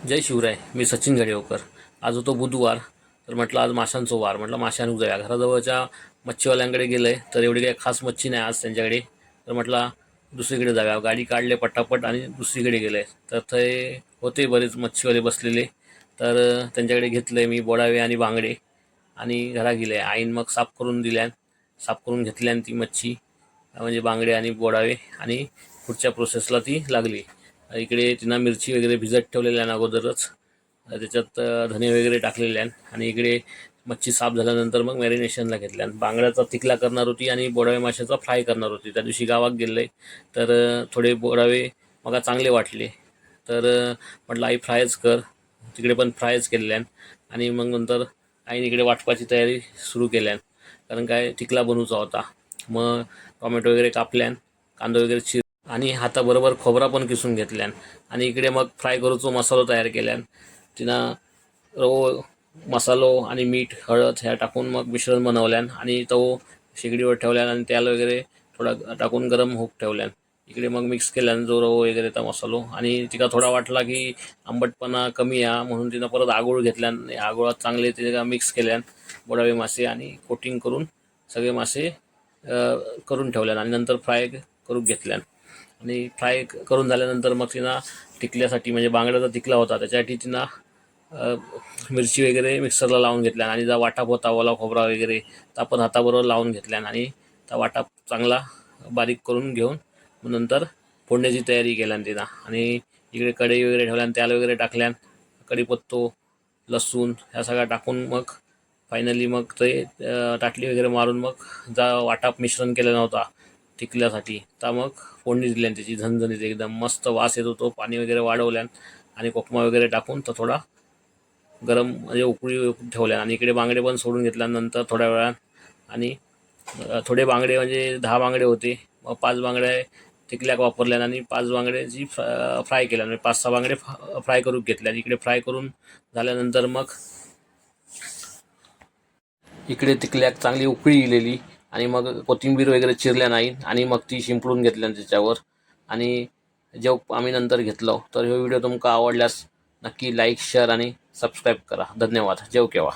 जय शिवराय. मी सचिन गडेवकर. आज होतो बुधवार, तर म्हटलं आज माशांचा वार, म्हटलं माशांना जाऊया. घराजवळच्या मच्छीवाल्यांकडे गेलं आहे तर एवढी काही खास मच्छी नाही आज त्यांच्याकडे, तर म्हटलं दुसरीकडे जाऊया. गाडी काढले पटापट आणि दुसरीकडे गेले तर ते होते बरेच मच्छीवाले बसलेले, तर त्यांच्याकडे घेतलं आहे मी बोडावे आणि बांगडे आणि घरा गेले. आईन मग साफ करून दिल्यान, साफ करून घेतल्यान ती मच्छी, म्हणजे बांगडे आणि बोडावे, आणि पुढच्या प्रोसेसला ती लागली. इकडे तिनं मिरची वगैरे भिजत ठेवलेल्या आहे अगोदरच, त्याच्यात धने वगैरे टाकलेले आहेत. आणि इकडे मच्छी साफ झाल्यानंतर मग मॅरिनेशनला घेतल्या. बांगड्याचा तिकला करणार होती आणि बोडावे माशाचा फ्राय करणार होती. त्या दिवशी गावात गेले तर थोडे बोडावे मला चांगले वाटले, तर म्हटलं आई फ्रायच कर. तिकडे पण फ्रायच केलेल्या. आणि मग नंतर आईने इकडे वाटपाची तयारी सुरू केल्या, कारण काय तिकला बनवूचा होता. मग टोमॅटो वगैरे कापल्यान, कांदा वगैरे चिर आणि हाताबरोबर खोबरा पण किसून घेतल्यान. आणि इकडे मग फ्राय करूचो मसालो तयार केल्यान. तिनं रवो मसालो आणि मीठ हळद ह्या टाकून मग मिश्रण बनवल्यान आणि तो शेगडीवर ठेवल्यान आणि तेल वगैरे थोडा टाकून गरम होऊक ठेवल्यान. इकडे मग मिक्स केल्यान जो रवो वगैरे त्या मसालो. आणि तिला थोडा वाटला की आंबटपणा कमी आहे म्हणून तिनं परत आगोळ घेतल्यान. आगोळात चांगले तिला मिक्स केल्यान बोडावे मासे आणि कोटिंग करून सगळे मासे करून ठेवल्यान आणि नंतर फ्राय करून घेतल्यान. आणि फ्राय करून झाल्यानंतर मग तिनं टिकल्यासाठी, म्हणजे बांगड्याचा टिकला होता त्याच्यासाठी तिनं मिरची वगैरे मिक्सरला लावून घेतल्या. आणि जा वाटाप होता ओला खोबरा वगैरे तर आपण हाताबरोबर लावून घेतल्यान आणि त्या वाटाप चांगला बारीक करून घेऊन मग नंतर फोडण्याची तयारी केल्यान तिनं. आणि इकडे कढई वगैरे ठेवल्यान, तेल वगैरे टाकल्यान, कढीपत्तो लसूण ह्या सगळ्या टाकून मग फायनली मग ते ताटली वगैरे मारून मग जा वाटाप मिश्रण केलेला होता टिकल्यासाठी, तर मग फोडणी दिल्यान त्याची झणझणीत एकदम मस्त वास येत होतो. पाणी वगैरे वाढवल्यान आणि कोकमा वगैरे टाकून तर थोडा गरम म्हणजे उकळी ठेवल्या. आणि इकडे बांगडे पण सोडून घेतल्यानंतर थोड्या वेळात, आणि थोडे बांगडे म्हणजे 10 बांगडे होते, मग 5 बांगडे टिकल्याक वापरल्यान आणि 5 बांगड्याची फ्राय केल्या. म्हणजे 5-6 बांगडे फ्राय करून घेतल्या. इकडे फ्राय करून झाल्यानंतर मग इकडे टिकल्याक चांगली उकळी गेलेली आणि मग कोथिंबीर वगैरे चिरल्या नाही आणि मग ती शिंपडून घेतल्या त्याच्यावर. आणि जेव्हा आम्ही नंतर घेतलो तर हा व्हिडिओ तुमका आवडल्यास नक्की लाईक शेअर आणि सबस्क्राईब करा. धन्यवाद. जेव केव्हा.